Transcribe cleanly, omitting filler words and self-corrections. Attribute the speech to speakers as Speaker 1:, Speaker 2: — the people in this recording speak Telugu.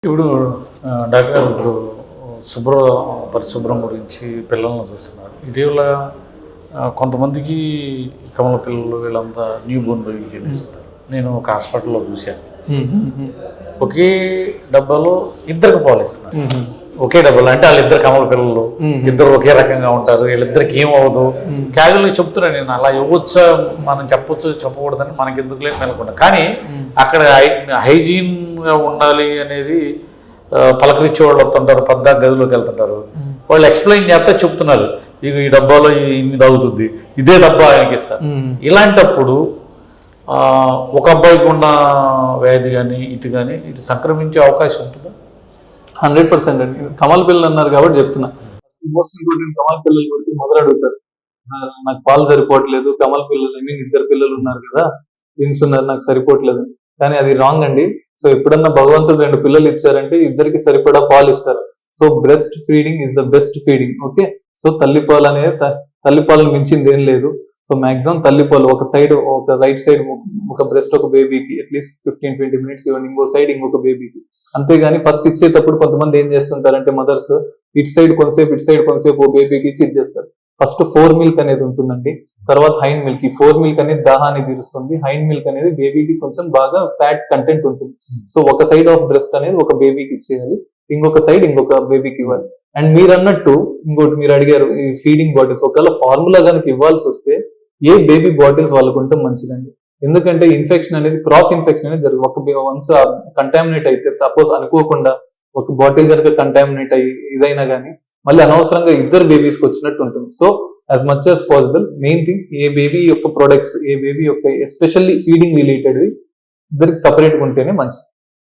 Speaker 1: ఇప్పుడు డాక్టర్ గారు ఇప్పుడు పరిశుభ్రం గురించి పిల్లలను చూస్తున్నారు. ఇటీవల కొంతమందికి కమల పిల్లలు వీళ్ళంతా న్యూ బోర్న్ బేబీ జన్మిస్తున్నారు. నేను ఒక హాస్పిటల్లో చూశాను. ఒకే డబ్బాలో ఇద్దరికి పాలు ఇస్తున్నారు. ఒకే డబ్బాలో అంటే వాళ్ళిద్దరు కమల పిల్లలు, ఇద్దరు ఒకే రకంగా ఉంటారు. వీళ్ళిద్దరికి ఏమవ్వదు. క్యాజువల్గా చెప్తున్నాను నేను, అలా ఇవ్వచ్చా, మనం చెప్పొచ్చు చెప్పకూడదని మనకి ఎందుకు లేని నెలకొండ. కానీ అక్కడ హైజీన్గా ఉండాలి అనేది పలకరించే వాళ్ళు వస్తుంటారు, పద్దాక గదిలోకి వెళ్తుంటారు. వాళ్ళు ఎక్స్ప్లెయిన్ చేస్తే చెప్తున్నారు, ఇక ఈ డబ్బాలో ఇన్ని తాగుతుంది, ఇదే డబ్బా ఆయనకి ఇస్తారు. ఇలాంటప్పుడు ఒక అబ్బాయికి ఉన్న వ్యాధి కానీ ఇటు సంక్రమించే అవకాశం ఉంటుందా?
Speaker 2: 100% అండి. కమల పిల్లలు అన్నారు కాబట్టి చెప్తున్నా. మోస్ట్ ఇంపార్టెంట్, కమల పిల్లలు కొట్టి మొదలు అడుగుతారు, నాకు పాలు సరిపోవట్లేదు, కమల పిల్లలు ఇద్దరు పిల్లలు ఉన్నారు కదా, ట్విన్స్ ఉన్నారు, నాకు సరిపోవట్లేదు. కానీ అది రాంగ్ అండి. సో ఎప్పుడన్నా భగవంతుడు 2 పిల్లలు ఇచ్చారంటే ఇద్దరికి సరిపడా పాలు ఇస్తారు. So breast feeding is the best feeding. Okay, so తల్లిపాలు అనేది తల్లిపాలను మించింది ఏం లేదు. సో మాక్సిమం తల్లిపాలు ఒక సైడ్, ఒక రైట్ సైడ్ ఒక బ్రెస్ట్ ఒక బేబీకి అట్లీస్ట్ 15-20 మినిట్స్ ఇవ్వండి, ఇంకో సైడ్ ఇంకొక బేబీకి. అంతేగాని ఫస్ట్ ఇచ్చేటప్పుడు కొంతమంది ఏం చేస్తుంటారంటే మదర్స్ ఇటు సైడ్ కొంతసేపు ఓ బేబీకి ఇచ్చి ఇచ్చేస్తారు. ఫస్ట్ 4 మిల్క్ అనేది ఉంటుందండి, తర్వాత హైండ్ మిల్క్. ఈ 4 మిల్క్ అనేది దాహాన్ని తీరుస్తుంది, హైండ్ మిల్క్ అనేది బేబీకి కొంచెం బాగా ఫ్యాట్ కంటెంట్ ఉంటుంది. సో ఒక సైడ్ ఆఫ్ బ్రెస్ట్ అనేది ఒక బేబీకి ఇచ్చేయాలి, ఇంకొక సైడ్ ఇంకొక బేబీకి ఇవ్వాలి. అండ్ మీరు అన్నట్టు ఇంకోటి మీరు అడిగారు, ఈ ఫీడింగ్ బాటిల్స్ ఒకవేళ ఫార్ములా కనుక ఇవ్వాల్సి వస్తే ఏ బేబీ బాటిల్స్ వాళ్ళకు ఉంటే మంచిదండి. ఎందుకంటే ఇన్ఫెక్షన్ అనేది, క్రాస్ ఇన్ఫెక్షన్ అనేది జరుగుతుంది. వన్స్ కంటామినేట్ అయితే, సపోజ్ అనుకోకుండా ఒక బాటిల్ కనుక కంటామినేట్ అయ్యి ఇదైనా కానీ మళ్ళీ అనవసరంగా ఇద్దరు బేబీస్కి వచ్చినట్టు ఉంటుంది. So as much as possible main thing, ఏ బేబీ యొక్క ప్రొడక్ట్స్, ఏ బేబీ యొక్క ఎస్పెషల్లీ ఫీడింగ్ రిలేటెడ్ ఇద్దరికి సపరేట్గా ఉంటేనే మంచిది.